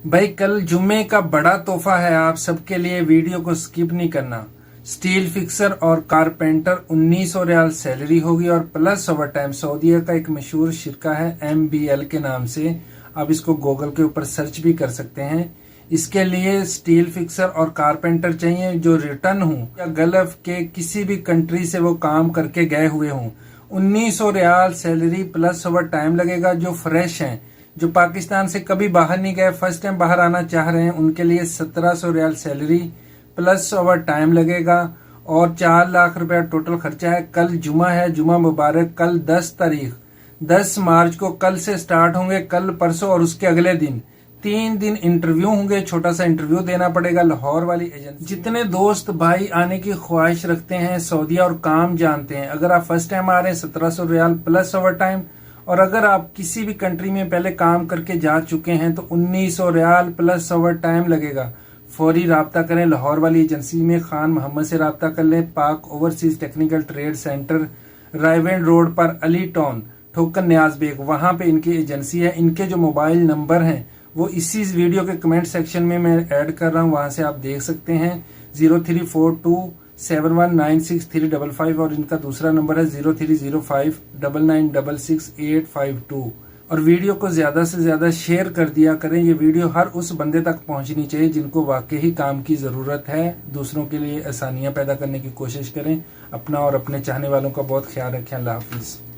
भाई कल जुम्मे का बड़ा तोहफा है आप सबके लिए, वीडियो को स्किप नहीं करना। स्टील फिक्सर और कारपेंटर 1900 रियाल सैलरी होगी और प्लस ओवर टाइम। सऊदीया का एक मशहूर शिरका है MBL के नाम से, आप इसको गूगल के ऊपर सर्च भी कर सकते हैं। इसके लिए स्टील फिक्सर और कारपेंटर चाहिए जो रिटर्न हूँ या गल्फ के किसी भी कंट्री से वो काम करके गए हुए हों। 1900 riyal salary plus overtime लगेगा। जो फ्रेश हैं, जो पाकिस्तान से कभी बाहर नहीं गए, फर्स्ट टाइम बाहर आना चाह रहे हैं, उनके लिए 1700 riyal salary plus overtime लगेगा और 4 लाख रुपया टोटल खर्चा है। कल जुमा है, जुमा मुबारक। कल 10 तारीख 10 मार्च को कल से स्टार्ट होंगे, कल परसों और उसके अगले दिन 3 दिन इंटरव्यू होंगे। छोटा सा इंटरव्यू देना पड़ेगा। लाहौर वाली एजेंसी। जितने दोस्त भाई आने की ख्वाहिश रखते हैं सऊदीया और काम जानते हैं, अगर आप फर्स्ट टाइम आ रहे हैं 1700 रियाल प्लस ओवर टाइम, और अगर आप किसी भी कंट्री में पहले काम करके जा चुके हैं तो 1900 रियाल प्लस ओवर टाइम लगेगा। फौरी राब्ता करें लाहौर वाली एजेंसी में, खान मोहम्मद से राब्ता कर लें। पाक overseas technical trade centre, Raiwind road पर, अली टाउन, ठोकर न्याज बेग, वहां पे इनकी एजेंसी है। इनके जो मोबाइल नंबर हैं वो इसी वीडियो के कमेंट सेक्शन में मैं ऐड कर रहा हूं, वहां से आप देख सकते हैं। 0342719635 और इनका दूसरा नंबर है 0305996685 और वीडियो को ज्यादा से ज्यादा शेयर कर दिया करें। ये वीडियो हर उस बंदे तक पहुंचनी चाहिए जिनको वाकई काम की जरूरत है। दूसरों के लिए आसानियां पैदा करने की कोशिश करें। अपना और अपने चाहने वालों का बहुत ख्याल रखें। अल्लाह हाफिज।